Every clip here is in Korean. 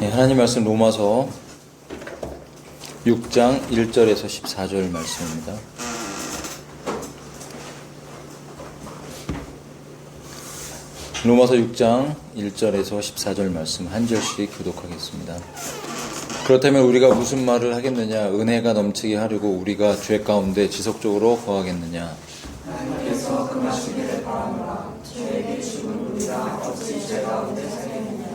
네, 하나님 말씀 로마서 6장 1절에서 14절 말씀입니다. 로마서 6장 1절에서 14절 말씀 한 절씩 교독하겠습니다. 그렇다면 우리가 무슨 말을 하겠느냐? 은혜가 넘치게 하려고 우리가 죄 가운데 지속적으로 거하겠느냐? 하나님께서 금하시기를 바라노라. 죄에게 죽은 우리가 어찌 죄 가운데 살겠느냐?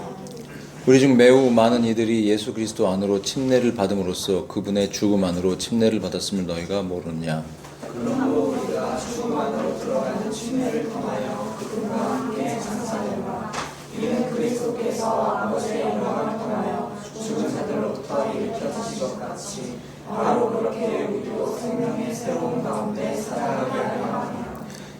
우리 중 매우 많은 이들이 예수 그리스도 안으로 침례를 받음으로써 그분의 죽음 안으로 침례를 받았음을 너희가 모르느냐? 그러므로 우리가 죽음 안으로 들어가는 침례를 통하여 그분과 함께 장사되노라. 이는 그리스도께서 아버지의 영광을 통하여 죽은 자들로부터 일으켜지신 것 같이 바로 그렇게 우리도 생명의 새로운 가운데 살아가게 하려 하며,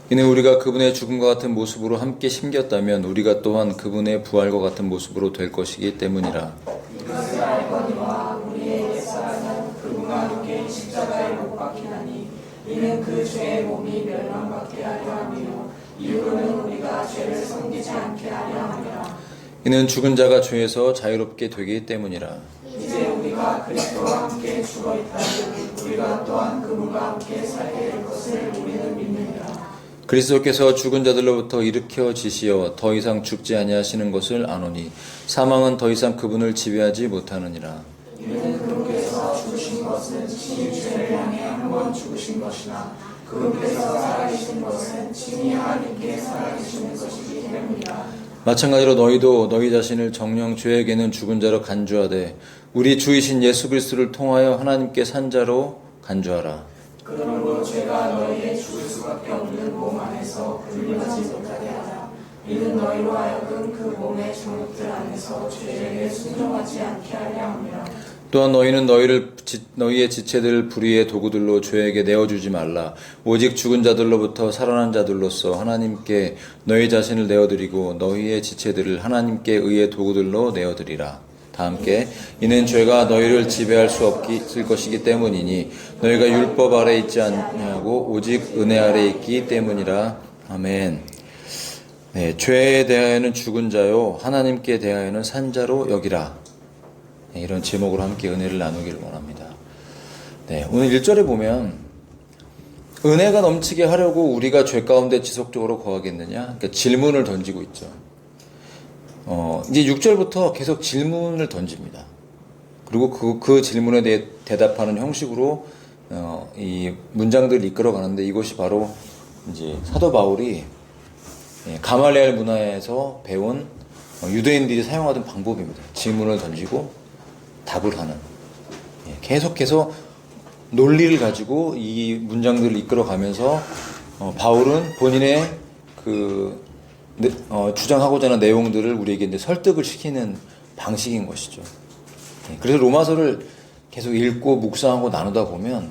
이는 우리가 그분의 죽음과 같은 모습으로 함께 심겼다면 우리가 또한 그분의 부활과 같은 모습으로 될 것이기 때문이라. 이것을 알거니와 우리의 옛사람은 그분과 함께 십자가에 못 박히나니 이는 그 죄의 몸이 멸망받게 하려 하며 이후로는 우리가 죄를 섬기지 않게 하려 함이라. 이는 죽은 자가 죄에서 자유롭게 되기 때문이라. 이제 우리가 그리스도와 함께 죽어있다면 우리가 또한 그분과 함께 살게 될 것을 우리는 믿느니라. 그리스도께서 죽은 자들로부터 일으켜지시어 더 이상 죽지 아니하시는 것을 아노니 사망은 더 이상 그분을 지배하지 못하느니라. 이는 그분께서 죽으신 것은 친히 죄를 향해 한 번 죽으신 것이나 그분께서 살아계신 것은 친히 하나님께 살아계시는 것이기 때문이라. 마찬가지로 너희도 너희 자신을 정녕 죄에게는 죽은 자로 간주하되 우리 주이신 예수 그리스도를 통하여 하나님께 산 자로 간주하라. 그러므로 죄가 너희의 죽을 수밖에 없는 몸 안에서 분리하지 못하게 하라. 이는 너희로 하여금 그 몸의 정욕들 안에서 죄에게 순종하지 않게 하려 함이라. 또한 너희는 너희의 지체들 불의의 도구들로 죄에게 내어주지 말라. 오직 죽은 자들로부터 살아난 자들로서 하나님께 너희 자신을 내어드리고 너희의 지체들을 하나님께 의의 도구들로 내어드리라. 다 함께 이는 죄가 너희를 지배할 수 없을 것이기 때문이니 너희가 율법 아래 있지 않냐고 오직 은혜 아래 있기 때문이라. 아멘. 네, 죄에 대하여는 죽은 자요 하나님께 대하여는 산 자로 여기라. 네, 이런 제목으로 함께 은혜를 나누기를 원합니다. 네, 오늘 1절에 보면 은혜가 넘치게 하려고 우리가 죄 가운데 지속적으로 거하겠느냐? 그러니까 질문을 던지고 있죠. 이제 6절부터 계속 질문을 던집니다. 그리고 그 질문에 대해 대답하는 형식으로 이 문장들을 이끌어 가는데 이것이 바로 이제 사도 바울이 가말리엘 문화에서 배운 유대인들이 사용하던 방법입니다. 질문을 던지고 답을 하는. 계속해서 논리를 가지고 이 문장들을 이끌어 가면서 바울은 본인의 주장하고자 하는 내용들을 우리에게 이제 설득을 시키는 방식인 것이죠. 그래서 로마서를 계속 읽고 묵상하고 나누다 보면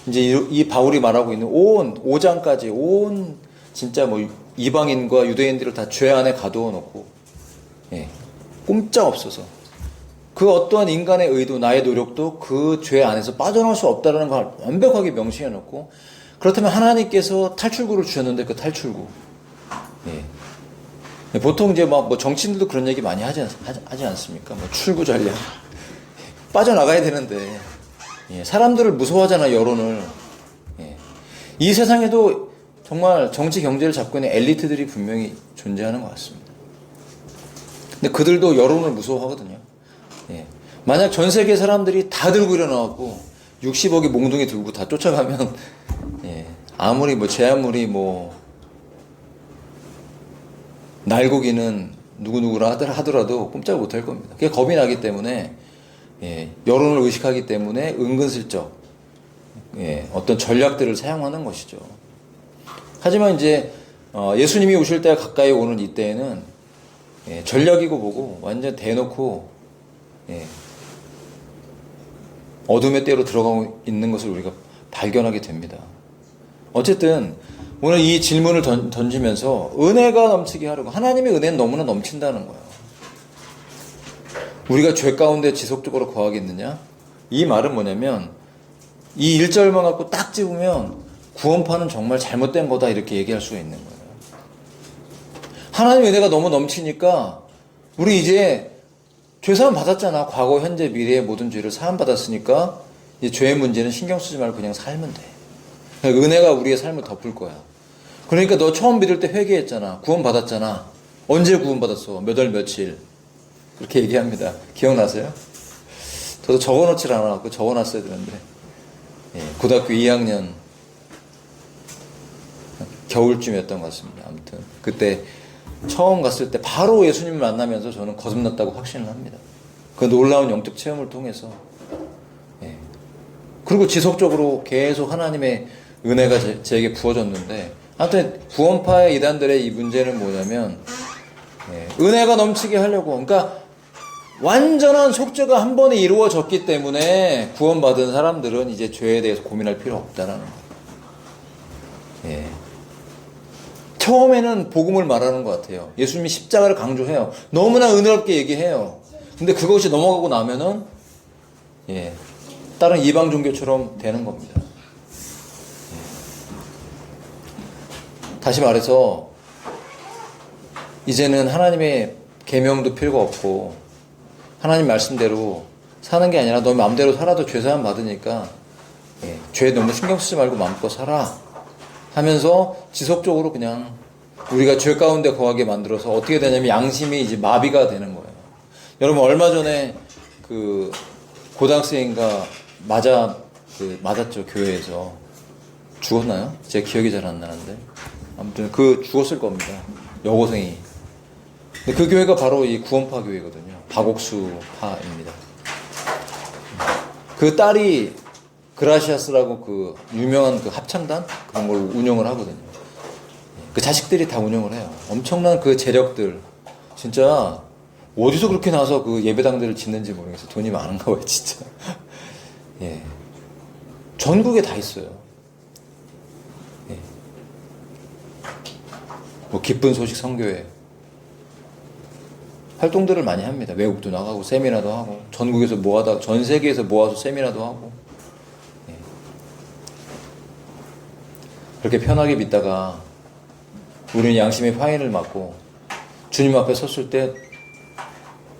이제 이 바울이 말하고 있는 온 5장까지 온 진짜 뭐 이방인과 유대인들을 다 죄 안에 가두어 놓고 꼼짝없어서 그 어떠한 인간의 의도, 나의 노력도 그 죄 안에서 빠져나올 수 없다는 걸 완벽하게 명시해 놓고 그렇다면 하나님께서 탈출구를 주셨는데 그 탈출구. 보통 이제 뭐 정치인들도 그런 얘기 많이 하지 않습니까? 뭐 출구 전략. 빠져나가야 되는데. 사람들을 무서워하잖아요, 여론을. 이 세상에도 정말 정치 경제를 잡고 있는 엘리트들이 분명히 존재하는 것 같습니다. 근데 그들도 여론을 무서워하거든요. 만약 전 세계 사람들이 다 들고 일어나갖고 60억이 몽둥이 들고 다 쫓아가면 아무리 제 아무리 날고기는 누구누구라 하더라도 꼼짝 못할 겁니다. 그게 겁이 나기 때문에 여론을 의식하기 때문에 은근슬쩍 어떤 전략들을 사용하는 것이죠. 하지만 이제 예수님이 오실 때가 가까이 오는 이때에는 전략이고 뭐고 완전 대놓고 어둠의 때로 들어가고 있는 것을 우리가 발견하게 됩니다. 어쨌든 오늘 이 질문을 던지면서 은혜가 넘치게 하려고 하나님의 은혜는 너무나 넘친다는 거예요. 우리가 죄 가운데 지속적으로 거하겠느냐? 이 말은 뭐냐면 이 1절만 갖고 딱 집으면 구원파는 정말 잘못된 거다 이렇게 얘기할 수가 있는 거예요. 하나님의 은혜가 너무 넘치니까 우리 이제 죄사함 받았잖아. 과거, 현재, 미래의 모든 죄를 사함 받았으니까 이 죄의 문제는 신경 쓰지 말고 그냥 살면 돼. 그러니까 은혜가 우리의 삶을 덮을 거야. 그러니까 너 처음 믿을 때 회개했잖아. 구원 받았잖아. 언제 구원 받았어? 몇 월 며칠? 그렇게 얘기합니다. 기억나세요? 저도 적어놓질 않아갖고 적어놨어야 되는데, 고등학교 2학년 겨울쯤이었던 것 같습니다. 아무튼 그때 처음 갔을 때 바로 예수님을 만나면서 저는 거듭났다고 확신을 합니다. 그 놀라운 영적 체험을 통해서. 그리고 지속적으로 계속 하나님의 은혜가 제게 부어졌는데, 아무튼 구원파의 이단들의 이 문제는 뭐냐면, 은혜가 넘치게 하려고, 그러니까 완전한 속죄가 한 번에 이루어졌기 때문에 구원받은 사람들은 이제 죄에 대해서 고민할 필요 없다라는 거예요. 처음에는 복음을 말하는 것 같아요. 예수님이 십자가를 강조해요. 너무나 은혜롭게 얘기해요. 근데 그것이 넘어가고 나면은 다른 이방 종교처럼 되는 겁니다. 다시 말해서 이제는 하나님의 계명도 필요가 없고 하나님 말씀대로 사는 게 아니라 너 마음대로 살아도 죄사함 받으니까 죄 너무 신경 쓰지 말고 마음껏 살아 하면서 지속적으로 그냥 우리가 죄 가운데 거하게 만들어서 어떻게 되냐면 양심이 이제 마비가 되는 거예요. 여러분 얼마 전에 그 고등학생인가 맞았죠. 교회에서 죽었나요? 제 기억이 잘 안 나는데 아무튼 그 죽었을 겁니다. 여고생이. 근데 그 교회가 바로 이 구원파 교회거든요. 박옥수파입니다. 그 딸이 그라시아스라고 그 유명한 그 합창단 그런 걸 운영을 하거든요. 그 자식들이 다 운영을 해요. 엄청난 그 재력들. 진짜 어디서 그렇게 나와서 그 예배당들을 짓는지 모르겠어요. 돈이 많은가 봐요, 진짜. 전국에 다 있어요. 뭐 기쁜 소식 선교회 활동들을 많이 합니다. 외국도 나가고 세미나도 하고 전국에서 모아다 전 세계에서 모아서 세미나도 하고 그렇게 편하게 믿다가 우리는 양심의 화인을 맞고 주님 앞에 섰을 때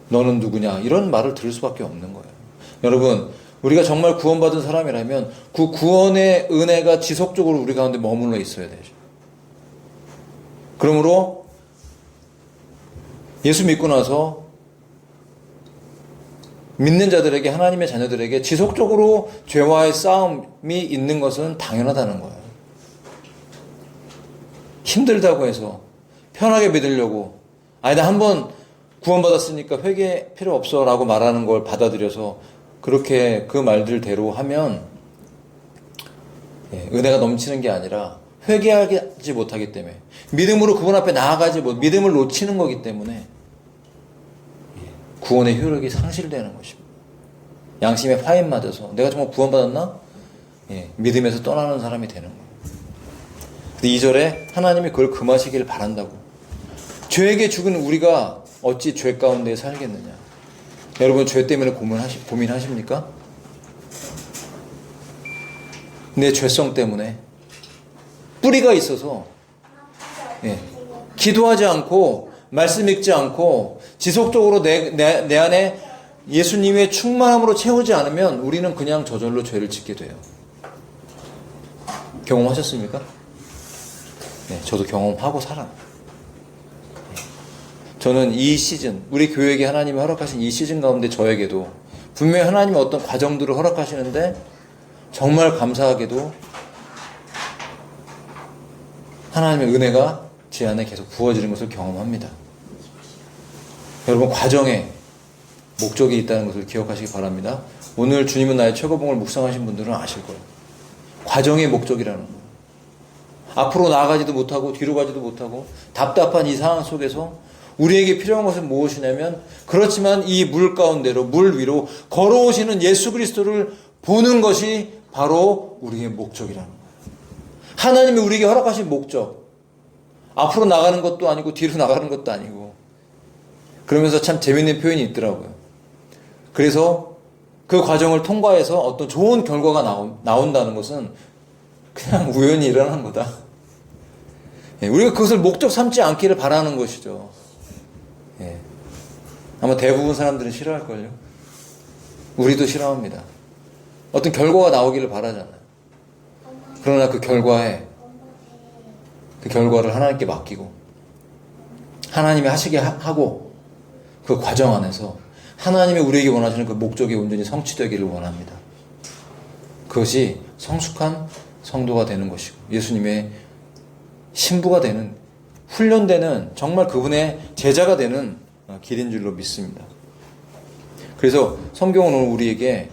너는 누구냐 이런 말을 들을 수밖에 없는 거예요. 여러분 우리가 정말 구원받은 사람이라면 그 구원의 은혜가 지속적으로 우리 가운데 머물러 있어야 되죠. 그러므로 예수 믿고 나서 믿는 자들에게 하나님의 자녀들에게 지속적으로 죄와의 싸움이 있는 것은 당연하다는 거예요. 힘들다고 해서 편하게 믿으려고 나 한번 구원받았으니까 회개 필요 없어 라고 말하는 걸 받아들여서 그렇게 그 말들대로 하면 은혜가 넘치는 게 아니라 회개하지 못하기 때문에 믿음으로 그분 앞에 나아가지 못 믿음을 놓치는 거기 때문에 구원의 효력이 상실되는 것입니다. 양심에 화인 맞아서 내가 정말 구원받았나? 믿음에서 떠나는 사람이 되는 거예요. 근데 2절에 하나님이 그걸 금하시기를 바란다고. 죄에게 죽은 우리가 어찌 죄 가운데 살겠느냐. 여러분 죄 때문에 고민하십니까? 내 죄성 때문에 뿌리가 있어서 기도하지 않고 말씀 읽지 않고 지속적으로 내 안에 예수님의 충만함으로 채우지 않으면 우리는 그냥 저절로 죄를 짓게 돼요. 경험하셨습니까? 저도 경험하고 살아요. 저는 이 시즌 우리 교회에게 하나님이 허락하신 이 시즌 가운데 저에게도 분명히 하나님이 어떤 과정들을 허락하시는데 정말 감사하게도 하나님의 은혜가 제 안에 계속 부어지는 것을 경험합니다. 여러분 과정에 목적이 있다는 것을 기억하시기 바랍니다. 오늘 주님은 나의 최고봉을 묵상하신 분들은 아실 거예요. 과정의 목적이라는 거예요. 앞으로 나아가지도 못하고 뒤로 가지도 못하고 답답한 이 상황 속에서 우리에게 필요한 것은 무엇이냐면 그렇지만 이 물 가운데로 물 위로 걸어오시는 예수 그리스도를 보는 것이 바로 우리의 목적이라는 거예요. 하나님이 우리에게 허락하신 목적. 앞으로 나가는 것도 아니고 뒤로 나가는 것도 아니고. 그러면서 참 재밌는 표현이 있더라고요. 그래서 그 과정을 통과해서 어떤 좋은 결과가 나온다는 것은 그냥 우연히 일어난 거다. 우리가 그것을 목적 삼지 않기를 바라는 것이죠. 아마 대부분 사람들은 싫어할걸요. 우리도 싫어합니다. 어떤 결과가 나오기를 바라잖아요. 그러나 그 결과를 하나님께 맡기고 하나님이 하시게 하고 그 과정 안에서 하나님이 우리에게 원하시는 그 목적이 온전히 성취되기를 원합니다. 그것이 성숙한 성도가 되는 것이고 예수님의 신부가 되는, 훈련되는, 정말 그분의 제자가 되는 길인 줄로 믿습니다. 그래서 성경은 오늘 우리에게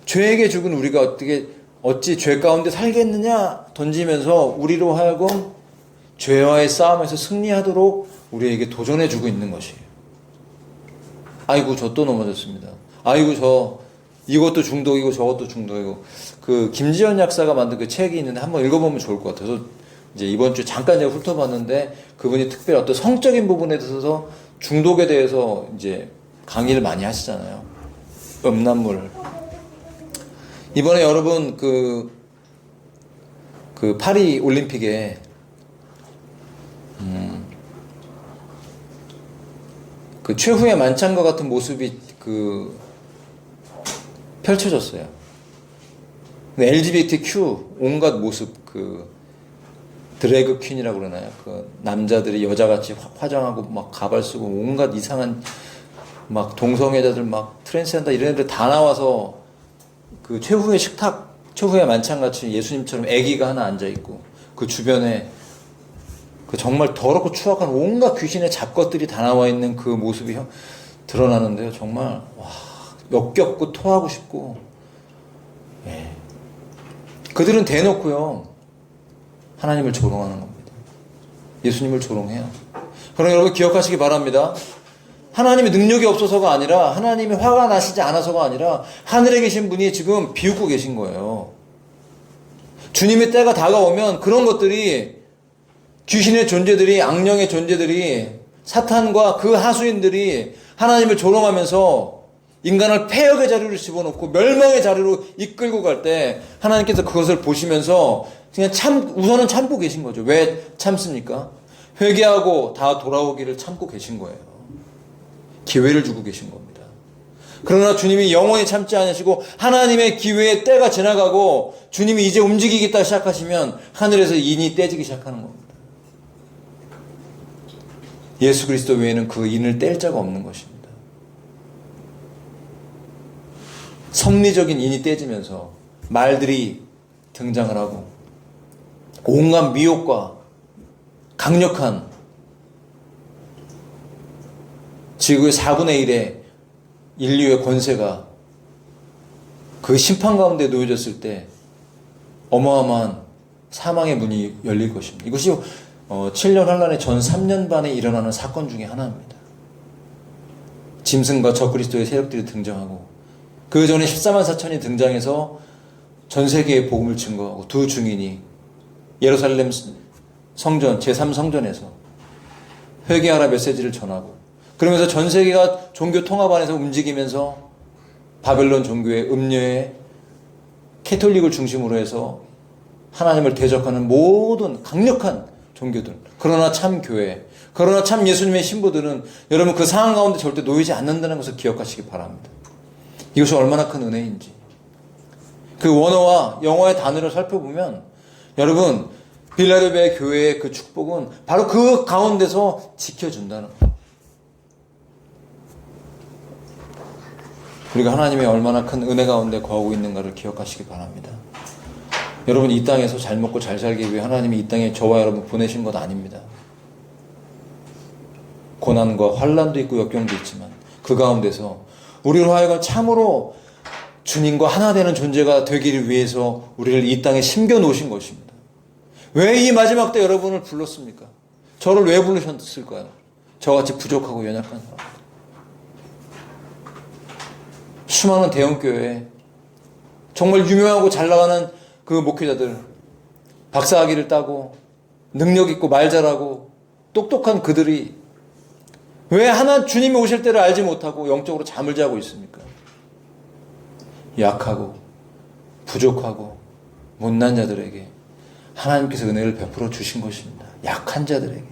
죄에게 죽은 우리가 어찌 죄 가운데 살겠느냐 던지면서 우리로 하여금 죄와의 싸움에서 승리하도록 우리에게 도전해 주고 있는 것이에요. 아이고 저 또 넘어졌습니다. 아이고 저 이것도 중독이고 저것도 중독이고. 그 김지연 약사가 만든 그 책이 있는데 한번 읽어보면 좋을 것 같아서 이제 이번 주에 잠깐 제가 훑어봤는데 그분이 특별히 어떤 성적인 부분에 있어서 중독에 대해서 이제 강의를 많이 하시잖아요. 음란물. 이번에 여러분 그 파리 올림픽에 그 최후의 만찬과 같은 모습이 펼쳐졌어요. LGBTQ 온갖 모습, 드래그 퀸이라고 그러나요? 그 남자들이 여자같이 화장하고 막 가발 쓰고 온갖 이상한 막 동성애자들 막 트랜스젠더 이런 애들 다 나와서 그 최후의 식탁, 최후의 만찬같이 예수님처럼 아기가 하나 앉아있고 그 주변에 그 정말 더럽고 추악한 온갖 귀신의 잡것들이 다 나와 있는 그 모습이 드러나는데요. 정말 와, 역겹고 토하고 싶고. 예. 그들은 대놓고요 하나님을 조롱하는 겁니다. 예수님을 조롱해요. 그러나 여러분 기억하시기 바랍니다. 하나님의 능력이 없어서가 아니라 하나님이 화가 나시지 않아서가 아니라 하늘에 계신 분이 지금 비웃고 계신 거예요. 주님의 때가 다가오면 그런 것들이, 귀신의 존재들이, 악령의 존재들이, 사탄과 그 하수인들이 하나님을 조롱하면서 인간을 폐역의 자리로 집어넣고 멸망의 자리로 이끌고 갈 때 하나님께서 그것을 보시면서 그냥 우선은 참고 계신 거죠. 왜 참습니까? 회개하고 다 돌아오기를 참고 계신 거예요. 기회를 주고 계신 겁니다. 그러나 주님이 영원히 참지 않으시고 하나님의 기회의 때가 지나가고 주님이 이제 움직이겠다 시작하시면 하늘에서 인이 떼지기 시작하는 겁니다. 예수 그리스도 외에는 그 인을 뗄 자가 없는 것입니다. 섭리적인 인이 떼지면서 말들이 등장을 하고 온갖 미혹과 강력한 지구의 4분의 1의 인류의 권세가 그 심판 가운데 놓여졌을 때 어마어마한 사망의 문이 열릴 것입니다. 이것이 7년 환란의 전 3년 반에 일어나는 사건 중에 하나입니다. 짐승과 적그리스도의 세력들이 등장하고 그 전에 14만 4천이 등장해서 전 세계에 복음을 증거하고 두 증인이 예루살렘 성전 제3성전에서 회개하라 메시지를 전하고 그러면서 전 세계가 종교 통합 안에서 움직이면서 바벨론 종교의 음녀의 캐톨릭을 중심으로 해서 하나님을 대적하는 모든 강력한 종교들, 그러나 참 교회, 그러나 참 예수님의 신부들은 여러분 그 상황 가운데 절대 놓이지 않는다는 것을 기억하시기 바랍니다. 이것이 얼마나 큰 은혜인지. 그 원어와 영어의 단어를 살펴보면 여러분 빌라델비아 교회의 그 축복은 바로 그 가운데서 지켜준다는 거예요. 우리가 하나님의 얼마나 큰 은혜 가운데 거하고 있는가를 기억하시기 바랍니다. 여러분 이 땅에서 잘 먹고 잘 살기 위해 하나님이 이 땅에 저와 여러분 보내신 것 아닙니다. 고난과 환난도 있고 역경도 있지만 그 가운데서 우리로 하여금 참으로 주님과 하나 되는 존재가 되기를 위해서 우리를 이 땅에 심겨 놓으신 것입니다. 왜 이 마지막 때 여러분을 불렀습니까? 저를 왜 부르셨을까요? 저같이 부족하고 연약한 사람. 수많은 대형교회에 정말 유명하고 잘 나가는 그 목회자들, 박사학위를 따고 능력 있고 말 잘하고 똑똑한 그들이 왜 하나 주님이 오실 때를 알지 못하고 영적으로 잠을 자고 있습니까? 약하고 부족하고 못난 자들에게 하나님께서 은혜를 베풀어 주신 것입니다. 약한 자들에게.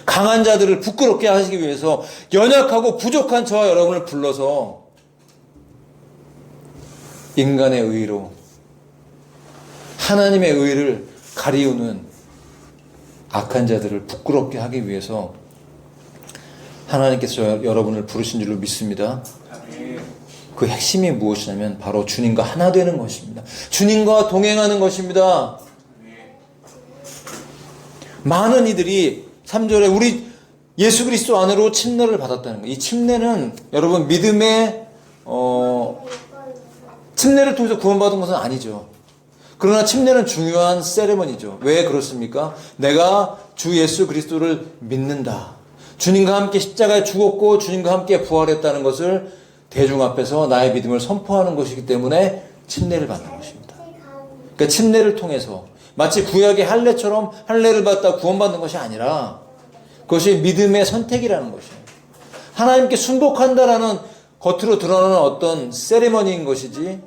강한 자들을 부끄럽게 하시기 위해서 연약하고 부족한 저와 여러분을 불러서 인간의 의로 하나님의 의를 가리우는 악한 자들을 부끄럽게 하기 위해서 하나님께서 여러분을 부르신 줄로 믿습니다. 그 핵심이 무엇이냐면 바로 주님과 하나 되는 것입니다. 주님과 동행하는 것입니다. 많은 이들이 3절에 우리 예수 그리스도 안으로 침례를 받았다는 거예요. 이 침례는 여러분 믿음의 침례를 통해서 구원받은 것은 아니죠. 그러나 침례는 중요한 세레머니죠. 왜 그렇습니까? 내가 주 예수 그리스도를 믿는다. 주님과 함께 십자가에 죽었고 주님과 함께 부활했다는 것을 대중 앞에서 나의 믿음을 선포하는 것이기 때문에 침례를 받는 것입니다. 그러니까 침례를 통해서 마치 구약의 할례처럼 할례를 받다 구원받는 것이 아니라 그것이 믿음의 선택이라는 것이에요. 하나님께 순복한다라는 겉으로 드러나는 어떤 세레머니인 것이지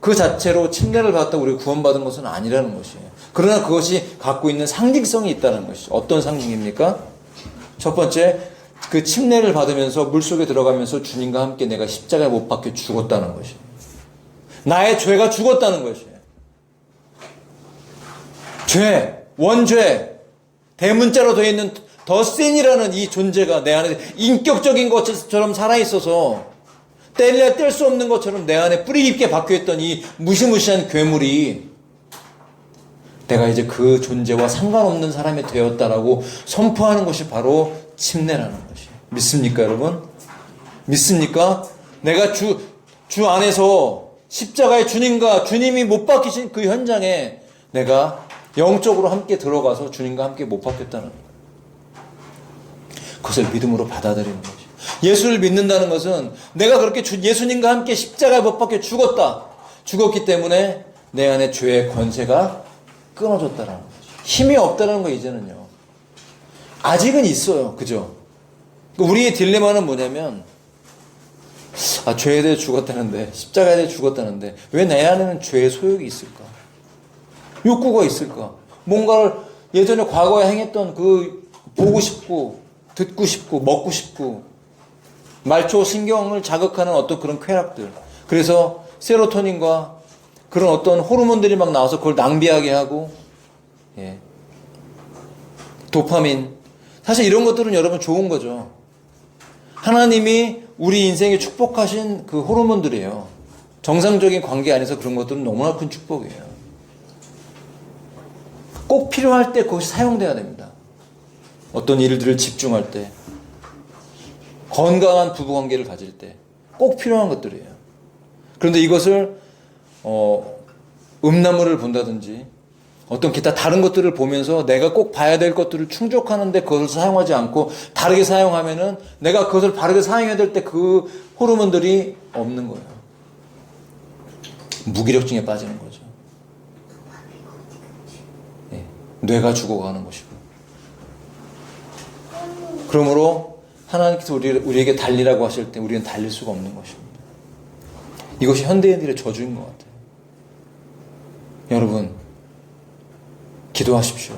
그 자체로 침례를 받다 우리가 구원받은 것은 아니라는 것이에요. 그러나 그것이 갖고 있는 상징성이 있다는 것이죠. 어떤 상징입니까? 첫 번째, 그 침례를 받으면서 물속에 들어가면서 주님과 함께 내가 십자가에 못 박혀 죽었다는 것이에요. 나의 죄가 죽었다는 것이에요. 죄, 원죄, 대문자로 되어 있는 더 신이라는 이 존재가 내 안에 인격적인 것처럼 살아있어서 뗄래야 뗄 수 없는 것처럼 내 안에 뿌리 깊게 박혀있던 이 무시무시한 괴물이 내가 이제 그 존재와 상관없는 사람이 되었다라고 선포하는 것이 바로 침례라는 것이에요. 믿습니까, 여러분? 믿습니까? 내가 주 안에서 십자가의 주님과 주님이 못 박히신 그 현장에 내가 영적으로 함께 들어가서 주님과 함께 못 박혔다는 거예요. 그것을 믿음으로 받아들이는 거죠. 예수를 믿는다는 것은 내가 그렇게 예수님과 함께 십자가에 못 박혀 죽었기 때문에 내 안에 죄의 권세가 끊어졌다는 거죠. 힘이 없다는 거 이제는요. 아직은 있어요. 그죠? 우리의 딜레마는 뭐냐면 죄에 대해 죽었다는데 십자가에 대해 죽었다는데 왜 내 안에는 죄의 소욕이 있을까? 욕구가 있을까? 뭔가를 예전에 과거에 행했던 그 보고 싶고 듣고 싶고 먹고 싶고 말초 신경을 자극하는 어떤 그런 쾌락들. 그래서 세로토닌과 그런 어떤 호르몬들이 막 나와서 그걸 낭비하게 하고 도파민. 사실 이런 것들은 여러분 좋은 거죠. 하나님이 우리 인생에 축복하신 그 호르몬들이에요. 정상적인 관계 안에서 그런 것들은 너무나 큰 축복이에요. 꼭 필요할 때 그것이 사용돼야 됩니다. 어떤 일들을 집중할 때, 건강한 부부관계를 가질 때 꼭 필요한 것들이에요. 그런데 이것을 음란물을 본다든지 어떤 기타 다른 것들을 보면서 내가 꼭 봐야 될 것들을 충족하는데 그것을 사용하지 않고 다르게 사용하면은 내가 그것을 바르게 사용해야 될 때 그 호르몬들이 없는 거예요. 무기력증에 빠지는 거죠. 뇌가 죽어가는 것이고. 그러므로 하나님께서 우리에게 달리라고 하실 때 우리는 달릴 수가 없는 것입니다. 이것이 현대인들의 저주인 것 같아요. 여러분, 기도하십시오.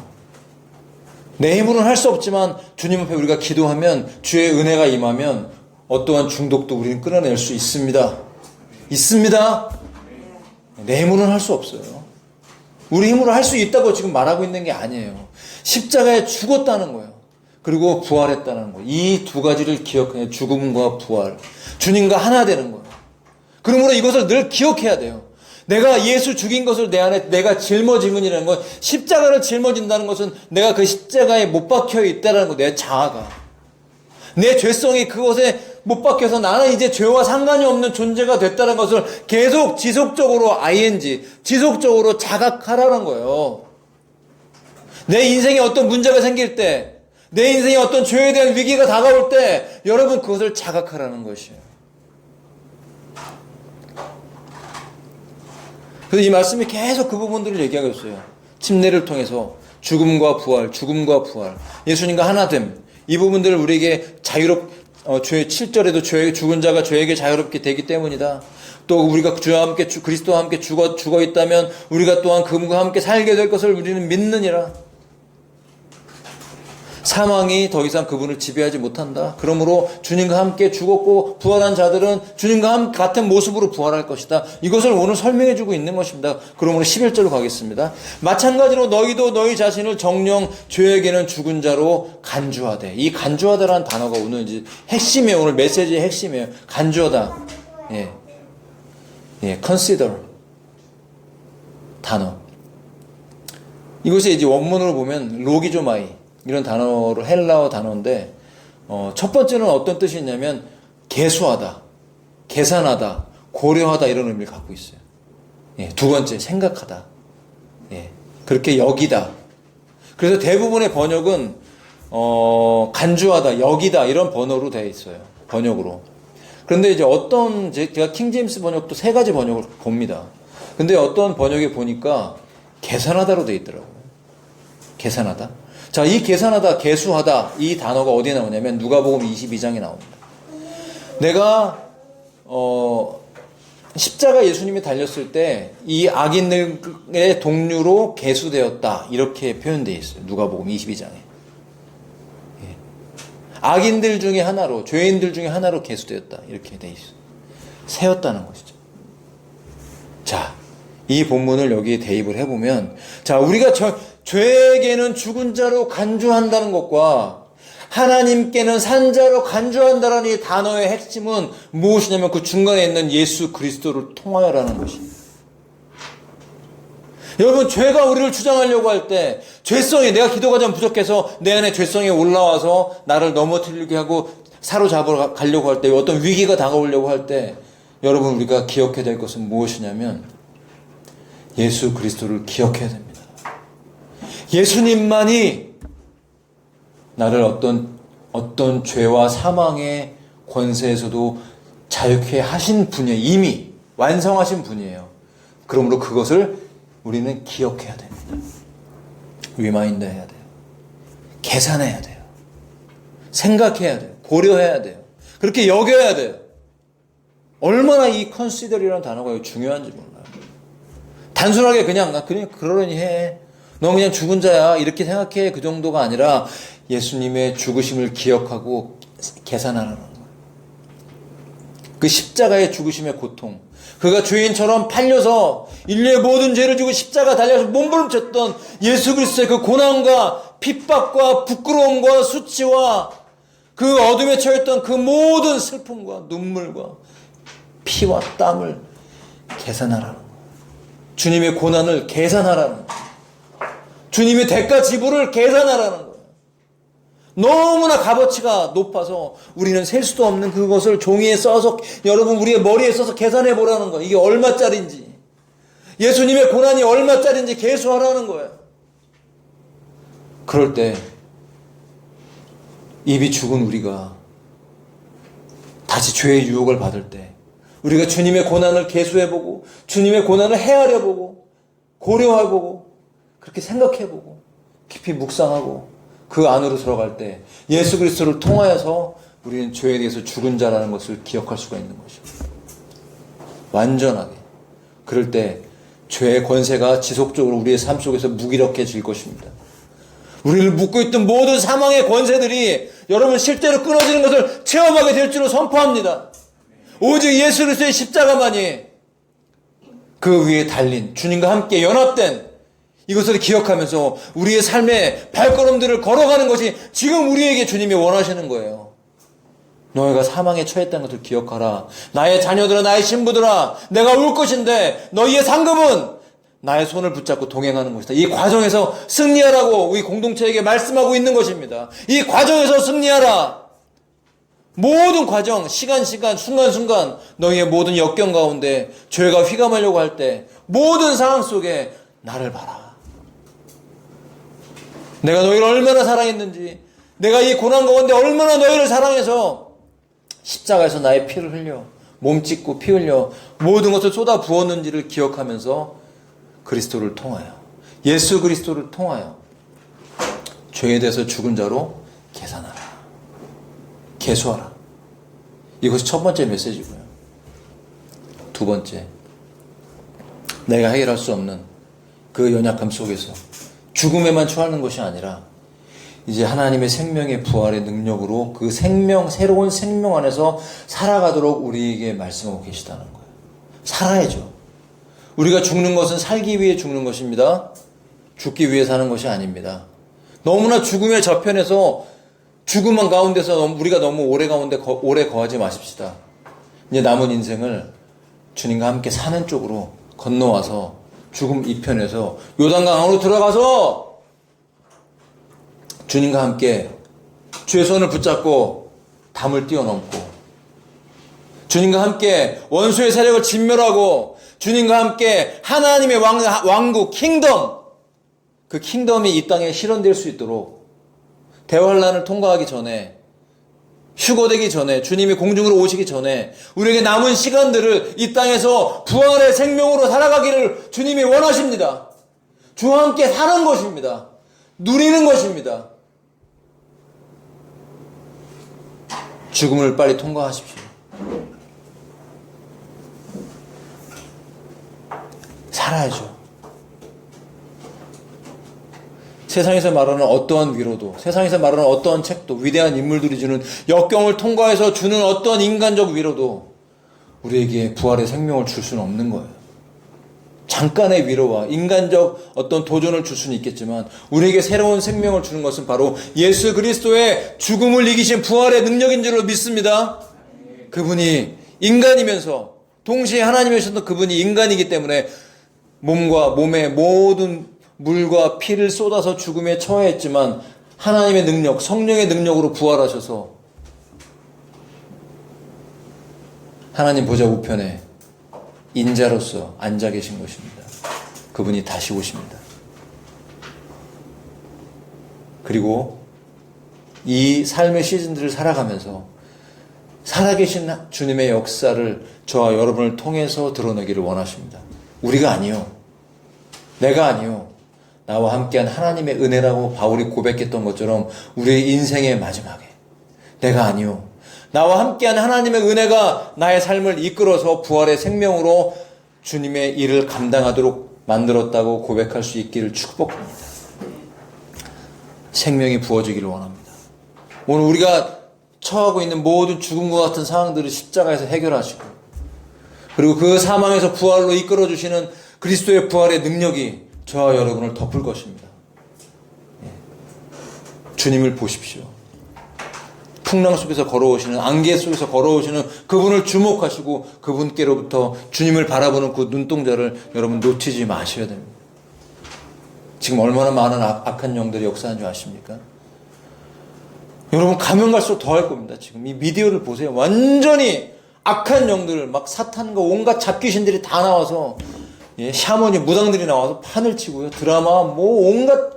내 힘으로는 할 수 없지만 주님 앞에 우리가 기도하면 주의 은혜가 임하면 어떠한 중독도 우리는 끊어낼 수 있습니다. 있습니다. 내 힘으로는 할 수 없어요. 우리 힘으로 할 수 있다고 지금 말하고 있는 게 아니에요. 십자가에 죽었다는 거예요. 그리고 부활했다는 거예요. 이 두 가지를 기억해요. 죽음과 부활. 주님과 하나 되는 거예요. 그러므로 이것을 늘 기억해야 돼요. 내가 예수 죽인 것을 내 안에 내가 짊어지문이라는 건 십자가를 짊어진다는 것은 내가 그 십자가에 못 박혀 있다는 거, 내 자아가. 내 죄성이 그것에 못 박혀서 나는 이제 죄와 상관이 없는 존재가 됐다는 것을 계속 지속적으로 지속적으로 자각하라는 거예요. 내 인생에 어떤 문제가 생길 때, 내 인생에 어떤 죄에 대한 위기가 다가올 때 여러분 그것을 자각하라는 것이에요. 그래서 이 말씀이 계속 그 부분들을 얘기하고 있어요. 침례를 통해서 죽음과 부활. 예수님과 하나됨. 이 부분들을 우리에게 7절에도 죽은 자가 죄에게 자유롭게 되기 때문이다. 또 우리가 주와 함께 그리스도와 함께 죽어 있다면 우리가 또한 그분과 함께 살게 될 것을 우리는 믿느니라. 사망이 더 이상 그분을 지배하지 못한다. 그러므로 주님과 함께 죽었고 부활한 자들은 주님과 같은 모습으로 부활할 것이다. 이것을 오늘 설명해 주고 있는 것입니다. 그러므로 11절로 가겠습니다. 마찬가지로 너희도 너희 자신을 정령 죄에게는 죽은 자로 간주하되. 이 간주하다라는 단어가 오늘 이제 핵심이에요. 오늘 메시지의 핵심이에요. 간주하다. consider 단어. 이것이 이제 원문으로 보면 로기조마이 이런 단어로 헬라어 단어인데 첫 번째는 어떤 뜻이 있냐면 계수하다, 계산하다, 고려하다 이런 의미를 갖고 있어요. 두 번째 생각하다, 그렇게 여기다. 그래서 대부분의 번역은 간주하다, 여기다 이런 번호로 되어 있어요. 번역으로. 그런데 이제 제가 킹제임스 번역도 세 가지 번역을 봅니다. 근데 어떤 번역에 보니까 계산하다로 되어 있더라고요. 계산하다. 자, 이 계산하다, 계수하다 이 단어가 어디에 나오냐면 누가복음 22장에 나옵니다. 내가 십자가 예수님이 달렸을 때 이 악인들의 동류로 계수되었다 이렇게 표현되어 있어요. 누가복음 22장에. 악인들 중에 하나로, 죄인들 중에 하나로 계수되었다 이렇게 되어 있어요. 세웠다는 것이죠. 자, 이 본문을 여기에 대입을 해보면, 자, 우리가 죄에게는 죽은 자로 간주한다는 것과 하나님께는 산 자로 간주한다는 이 단어의 핵심은 무엇이냐면 그 중간에 있는 예수 그리스도를 통하여라는 것입니다. 여러분, 죄가 우리를 주장하려고 할 때, 죄성이, 내가 기도가 좀 부족해서 내 안에 죄성이 올라와서 나를 넘어뜨리게 하고 사로잡아 가려고 할 때, 어떤 위기가 다가오려고 할 때, 여러분, 우리가 기억해야 될 것은 무엇이냐면 예수 그리스도를 기억해야 됩니다. 예수님만이 나를 어떤 죄와 사망의 권세에서도 자유케 하신 분이에요. 이미 완성하신 분이에요. 그러므로 그것을 우리는 기억해야 됩니다. 리마인드 해야 돼요. 계산해야 돼요. 생각해야 돼요. 고려해야 돼요. 그렇게 여겨야 돼요. 얼마나 이 consider이라는 단어가 중요한지 몰라요. 단순하게 그냥 그러려니 해. 너 그냥 죽은 자야. 이렇게 생각해. 그 정도가 아니라 예수님의 죽으심을 기억하고 계산하라는 거예요. 그 십자가의 죽으심의 고통. 그가 죄인처럼 팔려서 인류의 모든 죄를 지고 십자가 달려서 몸부림쳤던 예수 그리스도의 그 고난과 핍박과 부끄러움과 수치와 그 어둠에 처했던 그 모든 슬픔과 눈물과 피와 땀을 계산하라는 거예요. 주님의 고난을 계산하라는 거예요. 주님의 대가 지불을 계산하라는 거예요. 너무나 값어치가 높아서 우리는 셀 수도 없는 그것을 종이에 써서 여러분 우리의 머리에 써서 계산해 보라는 거예요. 이게 얼마짜리인지, 예수님의 고난이 얼마짜리인지 계수하라는 거예요. 그럴 때 입이 죽은 우리가 다시 죄의 유혹을 받을 때 우리가 주님의 고난을 계수해보고 주님의 고난을 헤아려보고 고려해보고 그렇게 생각해보고 깊이 묵상하고 그 안으로 들어갈 때 예수 그리스도를 통하여서 우리는 죄에 대해서 죽은 자라는 것을 기억할 수가 있는 것입니다. 완전하게. 그럴 때 죄의 권세가 지속적으로 우리의 삶 속에서 무기력해질 것입니다. 우리를 묶고 있던 모든 사망의 권세들이 여러분 실제로 끊어지는 것을 체험하게 될 줄로 선포합니다. 오직 예수 그리스도의 십자가만이 그 위에 달린 주님과 함께 연합된 이것을 기억하면서 우리의 삶의 발걸음들을 걸어가는 것이 지금 우리에게 주님이 원하시는 거예요. 너희가 사망에 처했다는 것을 기억하라. 나의 자녀들아, 나의 신부들아, 내가 올 것인데 너희의 상급은 나의 손을 붙잡고 동행하는 것이다. 이 과정에서 승리하라고 우리 공동체에게 말씀하고 있는 것입니다. 이 과정에서 승리하라. 모든 과정, 시간, 순간순간 너희의 모든 역경 가운데 죄가 휘감으려고 할 때 모든 상황 속에 나를 봐라. 내가 너희를 얼마나 사랑했는지, 내가 이 고난 가운데 얼마나 너희를 사랑해서 십자가에서 나의 피를 흘려 몸 찢고 피 흘려 모든 것을 쏟아 부었는지를 기억하면서 그리스도를 통하여, 예수 그리스도를 통하여 죄에 대해서 죽은 자로 계산하라. 계수하라. 이것이 첫 번째 메시지고요. 두 번째, 내가 해결할 수 없는 그 연약함 속에서 죽음에만 처하는 것이 아니라 이제 하나님의 생명의 부활의 능력으로 그 생명, 새로운 생명 안에서 살아가도록 우리에게 말씀하고 계시다는 거예요. 살아야죠. 우리가 죽는 것은 살기 위해 죽는 것입니다. 죽기 위해 사는 것이 아닙니다. 너무나 죽음의 저편에서 죽음 가운데서 우리가 너무 오래 거하지 마십시다. 이제 남은 인생을 주님과 함께 사는 쪽으로 건너와서 죽음 이편에서 요단강 안으로 들어가서 주님과 함께 주의 손을 붙잡고 담을 뛰어넘고 주님과 함께 원수의 세력을 진멸하고 주님과 함께 하나님의 왕국 킹덤, 그 킹덤이 이 땅에 실현될 수 있도록 대환란을 통과하기 전에, 휴거되기 전에, 주님이 공중으로 오시기 전에 우리에게 남은 시간들을 이 땅에서 부활의 생명으로 살아가기를 주님이 원하십니다. 주와 함께 사는 것입니다. 누리는 것입니다. 죽음을 빨리 통과하십시오. 살아야죠. 세상에서 말하는 어떠한 위로도, 세상에서 말하는 어떠한 책도, 위대한 인물들이 주는 역경을 통과해서 주는 어떠한 인간적 위로도 우리에게 부활의 생명을 줄 수는 없는 거예요. 잠깐의 위로와 인간적 어떤 도전을 줄 수는 있겠지만 우리에게 새로운 생명을 주는 것은 바로 예수 그리스도의 죽음을 이기신 부활의 능력인 줄로 믿습니다. 그분이 인간이면서 동시에 하나님이셨던 그분이 인간이기 때문에 몸의 모든 물과 피를 쏟아서 죽음에 처해했지만 하나님의 능력, 성령의 능력으로 부활하셔서 하나님 보좌 우편에 인자로서 앉아 계신 것입니다. 그분이 다시 오십니다. 그리고 이 삶의 시즌들을 살아가면서 살아계신 주님의 역사를 저와 여러분을 통해서 드러내기를 원하십니다. 우리가 아니요, 내가 아니요, 나와 함께한 하나님의 은혜라고 바울이 고백했던 것처럼 우리의 인생의 마지막에 내가 아니요, 나와 함께한 하나님의 은혜가 나의 삶을 이끌어서 부활의 생명으로 주님의 일을 감당하도록 만들었다고 고백할 수 있기를 축복합니다. 생명이 부어지기를 원합니다. 오늘 우리가 처하고 있는 모든 죽음과 같은 상황들을 십자가에서 해결하시고, 그리고 그 사망에서 부활로 이끌어주시는 그리스도의 부활의 능력이 저와 여러분을 덮을 것입니다. 주님을 보십시오. 풍랑 속에서 걸어오시는, 안개 속에서 걸어오시는 그분을 주목하시고 그분께로부터 주님을 바라보는 그 눈동자를 여러분 놓치지 마셔야 됩니다. 지금 얼마나 많은 악한 영들이 역사하는 줄 아십니까? 여러분 가면 갈수록 더 할 겁니다. 지금 이 미디어를 보세요. 완전히 악한 영들, 막 사탄과 온갖 잡귀신들이 다 나와서, 샤머니, 무당들이 나와서 판을 치고요. 드라마, 온갖,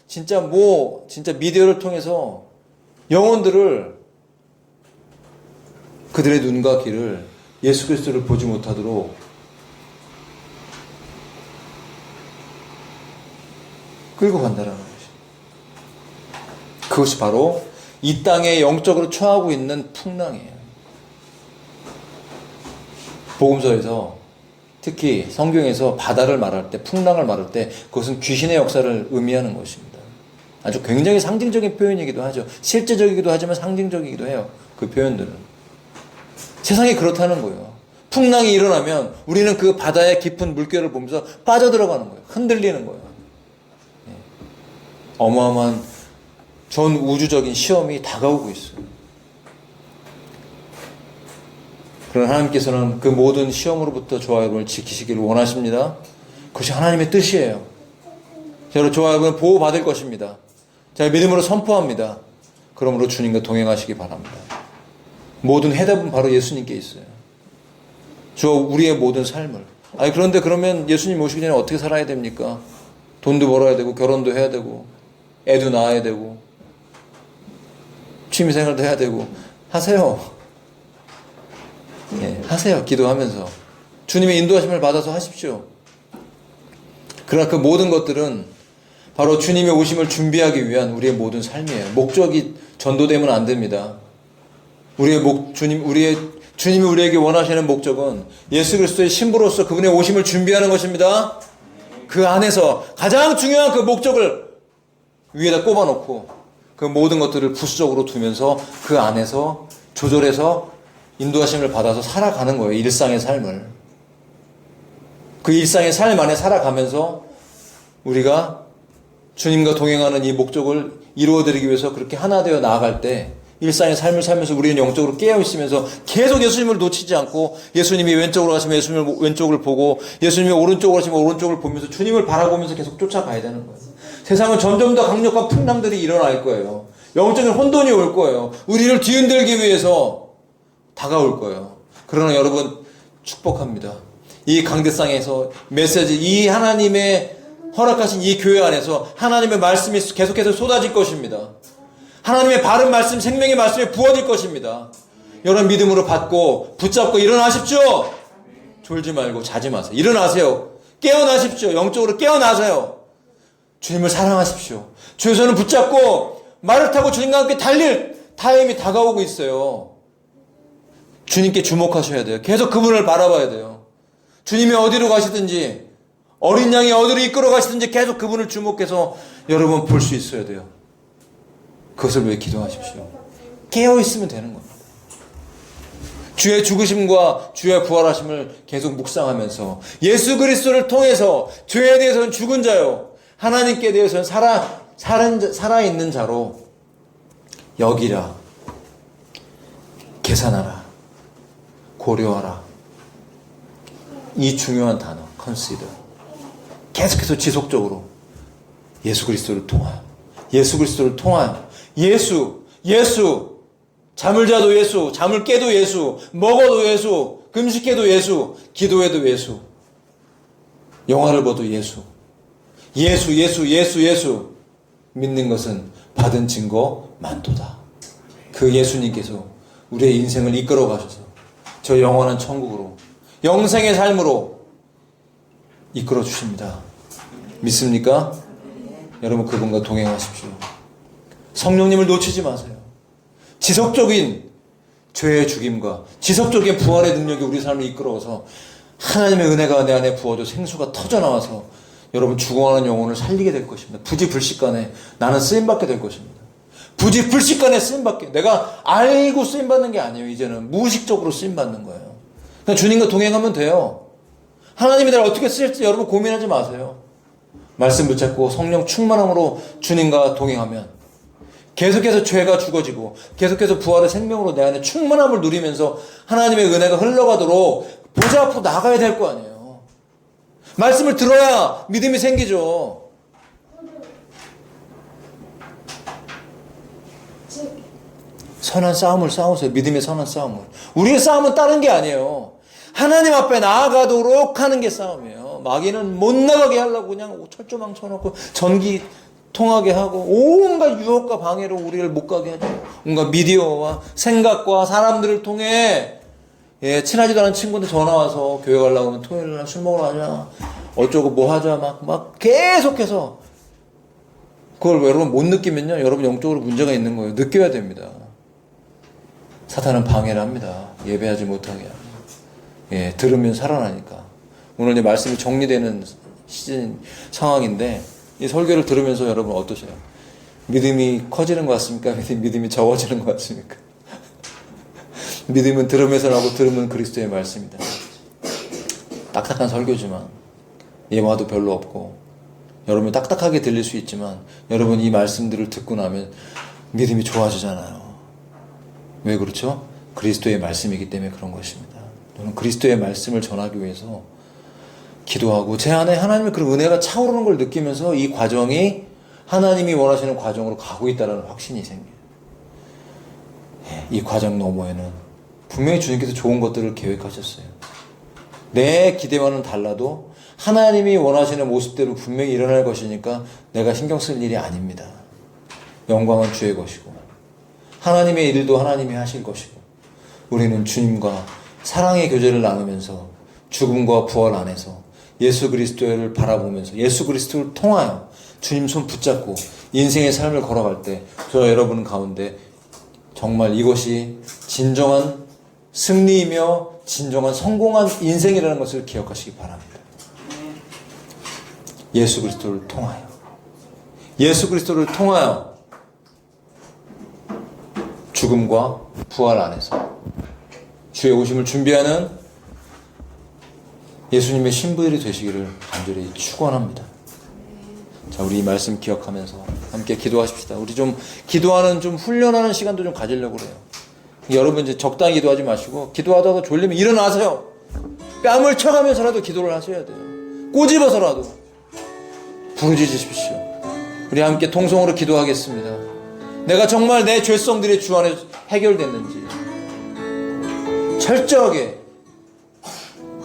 진짜 미디어를 통해서 영혼들을, 그들의 눈과 귀를 예수 그리스도를 보지 못하도록 끌고 간다는 것이. 그것이 바로 이 땅에 영적으로 처하고 있는 풍랑이에요. 복음서에서 특히 성경에서 바다를 말할 때, 풍랑을 말할 때 그것은 귀신의 역사를 의미하는 것입니다. 아주 굉장히 상징적인 표현이기도 하죠. 실제적이기도 하지만 상징적이기도 해요. 그 표현들은. 세상이 그렇다는 거예요. 풍랑이 일어나면 우리는 그 바다의 깊은 물결을 보면서 빠져들어가는 거예요. 흔들리는 거예요. 어마어마한 전 우주적인 시험이 다가오고 있어요. 그러나 하나님께서는 그 모든 시험으로부터 저와 여러분을 지키시기를 원하십니다. 그것이 하나님의 뜻이에요. 저와 여러분은 보호받을 것입니다. 제가 믿음으로 선포합니다. 그러므로 주님과 동행하시기 바랍니다. 모든 해답은 바로 예수님께 있어요. 우리의 모든 삶을. 그런데 그러면 예수님 오시기 전에 어떻게 살아야 됩니까? 돈도 벌어야 되고, 결혼도 해야 되고, 애도 낳아야 되고, 취미생활도 해야 되고. 하세요. 하세요. 기도하면서. 주님의 인도하심을 받아서 하십시오. 그러나 그 모든 것들은 바로 주님의 오심을 준비하기 위한 우리의 모든 삶이에요. 목적이 전도되면 안 됩니다. 주님이 우리에게 원하시는 목적은 예수 그리스도의 신부로서 그분의 오심을 준비하는 것입니다. 그 안에서 가장 중요한 그 목적을 위에다 꼽아놓고 그 모든 것들을 부수적으로 두면서 그 안에서 조절해서 인도하심을 받아서 살아가는 거예요. 일상의 삶을. 그 일상의 삶 안에 살아가면서 우리가 주님과 동행하는 이 목적을 이루어드리기 위해서 그렇게 하나 되어 나아갈 때 일상의 삶을 살면서 우리는 영적으로 깨어 있으면서 계속 예수님을 놓치지 않고 예수님이 왼쪽으로 가시면 예수님을 왼쪽을 보고 예수님이 오른쪽으로 가시면 오른쪽을 보면서 주님을 바라보면서 계속 쫓아가야 되는 거예요. 세상은 점점 더 강력한 풍랑들이 일어날 거예요. 영적인 혼돈이 올 거예요. 우리를 뒤흔들기 위해서 다가올 거예요. 그러나 여러분 축복합니다. 이 강대상에서 메시지, 이 하나님의 허락하신 이 교회 안에서 하나님의 말씀이 계속해서 쏟아질 것입니다. 하나님의 바른 말씀, 생명의 말씀이 부어질 것입니다. 여러분 믿음으로 받고 붙잡고 일어나십시오. 졸지 말고 자지 마세요. 일어나세요. 깨어나십시오. 영적으로 깨어나세요. 주님을 사랑하십시오. 주의 손을 붙잡고 말을 타고 주님과 함께 달릴 타임이 다가오고 있어요. 주님께 주목하셔야 돼요. 계속 그분을 바라봐야 돼요. 주님이 어디로 가시든지 어린 양이 어디로 이끌어 가시든지 계속 그분을 주목해서 여러분 볼 수 있어야 돼요. 그것을 위해 기도하십시오. 깨어있으면 되는 겁니다. 주의 죽으심과 주의 부활하심을 계속 묵상하면서 예수 그리스도를 통해서 죄에 대해서는 죽은 자요 하나님께 대해서는 살아있는 자로 여기라, 계산하라, 고려하라. 이 중요한 단어 consider. 계속해서 지속적으로 예수 그리스도를 통하여 예수 그리스도를 통하여 예수 잠을 자도 예수, 잠을 깨도 예수, 먹어도 예수, 금식해도 예수, 기도해도 예수, 영화를 봐도 예수 믿는 것은 받은 증거 많도다. 그 예수님께서 우리의 인생을 이끌어 가셔서 저 영원한 천국으로 영생의 삶으로 이끌어 주십니다. 믿습니까? 여러분 그분과 동행하십시오. 성령님을 놓치지 마세요. 지속적인 죄의 죽임과 지속적인 부활의 능력이 우리 삶을 이끌어서 하나님의 은혜가 내 안에 부어져 생수가 터져나와서 여러분 죽어가는 영혼을 살리게 될 것입니다. 부지불식간에 나는 쓰임받게 될 것입니다. 부지불식간에 쓰임받게. 내가 알고 쓰임받는 게 아니에요. 이제는 무의식적으로 쓰임받는 거예요. 그냥 주님과 동행하면 돼요. 하나님이 나를 어떻게 쓰실지 여러분 고민하지 마세요. 말씀 붙잡고 성령 충만함으로 주님과 동행하면 계속해서 죄가 죽어지고 계속해서 부활의 생명으로 내 안에 충만함을 누리면서 하나님의 은혜가 흘러가도록 보좌 앞으로 나가야 될 거 아니에요. 말씀을 들어야 믿음이 생기죠. 선한 싸움을 싸우세요. 믿음의 선한 싸움을. 우리의 싸움은 다른 게 아니에요. 하나님 앞에 나아가도록 하는 게 싸움이에요. 마귀는 못 나가게 하려고 그냥 철조망 쳐놓고 전기 통하게 하고 온갖 유혹과 방해로 우리를 못 가게 하죠. 온갖 미디어와 생각과 사람들을 통해 친하지도 않은 친구한테 전화 와서 교회 가려고 하면 토요일날 술 먹으러 가자 어쩌고 뭐 하자 막 계속해서 그걸 여러분 못 느끼면요 여러분 영적으로 문제가 있는 거예요. 느껴야 됩니다. 사탄은 방해를 합니다. 예배하지 못하게 합니다. 들으면 살아나니까. 오늘 이제 말씀이 정리되는 시즌 상황인데 이 설교를 들으면서 여러분 어떠세요? 믿음이 커지는 것 같습니까? 믿음이 적어지는 것 같습니까? 믿음은 들으면서 나고 들으면 그리스도의 말씀이다. 딱딱한 설교지만 예화도 별로 없고 여러분이 딱딱하게 들릴 수 있지만 여러분 이 말씀들을 듣고 나면 믿음이 좋아지잖아요. 왜 그렇죠? 그리스도의 말씀이기 때문에 그런 것입니다. 저는 그리스도의 말씀을 전하기 위해서 기도하고 제 안에 하나님의 그런 은혜가 차오르는 걸 느끼면서 이 과정이 하나님이 원하시는 과정으로 가고 있다는 확신이 생겨요. 이 과정 너머에는 분명히 주님께서 좋은 것들을 계획하셨어요. 내 기대와는 달라도 하나님이 원하시는 모습대로 분명히 일어날 것이니까 내가 신경 쓸 일이 아닙니다. 영광은 주의 것이고 하나님의 일도 하나님이 하실 것이고 우리는 주님과 사랑의 교제를 나누면서 죽음과 부활 안에서 예수 그리스도를 바라보면서 예수 그리스도를 통하여 주님 손 붙잡고 인생의 삶을 걸어갈 때 저 여러분 가운데 정말 이것이 진정한 승리이며 진정한 성공한 인생이라는 것을 기억하시기 바랍니다. 예수 그리스도를 통하여 예수 그리스도를 통하여 죽음과 부활 안에서 주의 오심을 준비하는 예수님의 신부들이 되시기를 간절히 축원합니다. 자, 우리 이 말씀 기억하면서 함께 기도하십시다. 우리 좀 기도하는, 좀 훈련하는 시간도 좀 가지려고 그래요. 여러분 이제 적당히 기도하지 마시고, 기도하다가 졸리면 일어나세요. 뺨을 쳐가면서라도 기도를 하셔야 돼요. 꼬집어서라도 부르짖으십시오. 우리 함께 통성으로 기도하겠습니다. 내가 정말 내 죄성들이 주 안에 해결됐는지 철저하게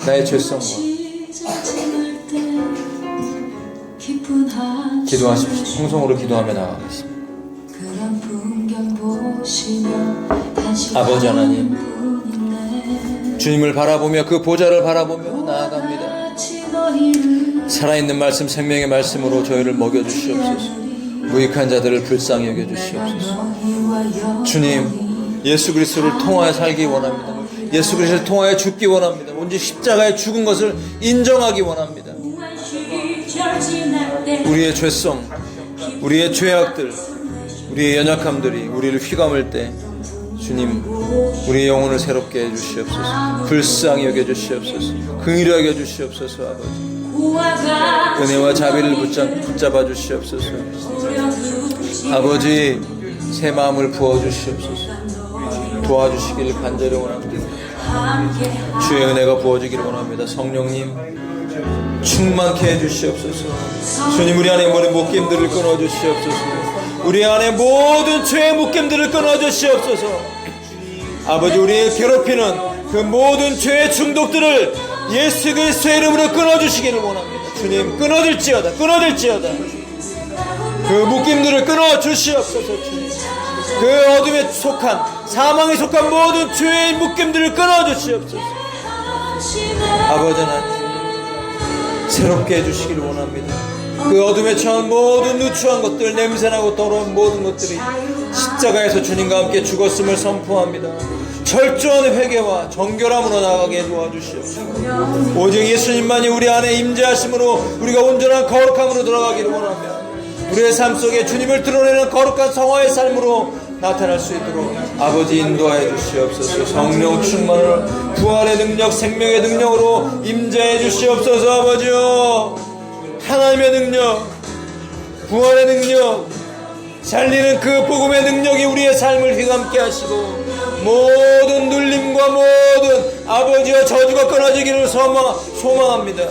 나의 죄성과 기도하십시오. 통성으로 기도하며 나아가겠습니다. 아버지 하나님, 주님을 바라보며 그 보좌를 바라보며 나아갑니다. 살아있는 말씀, 생명의 말씀으로 저희를 먹여주시옵소서. 무익한 자들을 불쌍히 여겨주시옵소서. 주님, 예수 그리스도를 통하여 살기 원합니다. 예수 그리스도를 통하여 죽기 원합니다. 온전히 십자가에 죽은 것을 인정하기 원합니다. 우리의 죄성, 우리의 죄악들, 우리의 연약함들이 우리를 휘감을 때 주님, 우리의 영혼을 새롭게 해주시옵소서. 불쌍히 여겨주시옵소서. 긍휼히 여겨주시옵소서. 아버지, 은혜와 자비를 붙잡아 주시옵소서. 아버지, 새 마음을 부어주시옵소서. 도와주시길 간절히 원합니다. 주의 은혜가 부어지기를 원합니다. 성령님, 충만케 해주시옵소서. 주님, 우리 안에 모든 묶임들을 끊어주시옵소서. 우리 안에 모든 죄의 묶임들을 끊어주시옵소서. 아버지, 우리의 괴롭히는 그 모든 죄의 중독들을 예수 그리스도의 이름으로 끊어주시기를 원합니다. 주님, 끊어질지어다, 끊어질지어다. 그 묶임들을 끊어주시옵소서. 주님, 그 어둠에 속한, 사망에 속한 모든 죄의 묶임들을 끊어주시옵소서. 아버지 하나님, 새롭게 해주시기를 원합니다. 그 어둠에 처한 모든 누추한 것들, 냄새나고 더러운 모든 것들이 십자가에서 주님과 함께 죽었음을 선포합니다. 철저한 회개와 정결함으로 나가게 도와주시옵소서. 오직 예수님만이 우리 안에 임재하심으로 우리가 온전한 거룩함으로 들어가기를 원하며, 우리의 삶 속에 주님을 드러내는 거룩한 성화의 삶으로 나타날 수 있도록 아버지 인도하여 주시옵소서. 성령 충만을 부활의 능력, 생명의 능력으로 임재해 주시옵소서. 아버지요, 하나님의 능력, 부활의 능력, 살리는 그 복음의 능력이 우리의 삶을 휘감게 하시고, 모든 눌림과 모든 아버지와 저주가 끊어지기를 소망합니다.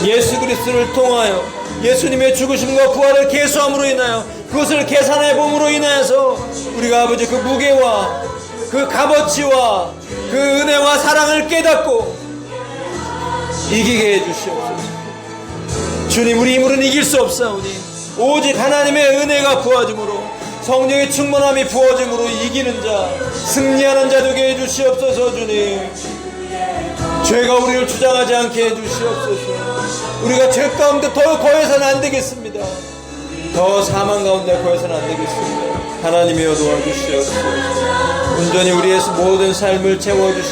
예수 그리스도를 통하여 예수님의 죽으심과 부활을 계수함으로 인하여, 그것을 계산해 봄으로 인하여서 우리가 아버지 그 무게와 그 값어치와 그 은혜와 사랑을 깨닫고 이기게 해주시옵소서. 주님, 우리 힘으로는 이길 수 없사오니 오직 하나님의 은혜가 부어짐으로, 성령의 충만함이 부어짐으로 이기는 자, 승리하는 자 되게 해주시옵소서. 주님, 죄가 우리를 주장하지 않게 해주시옵소서. 우리가 죄 가운데 더 거해서는 안 되겠습니다. 더 사망 가운데 거해서는 안 되겠습니다. 하나님이여 도와주시옵소서. 온전히 우리의 모든 삶을 채워주시고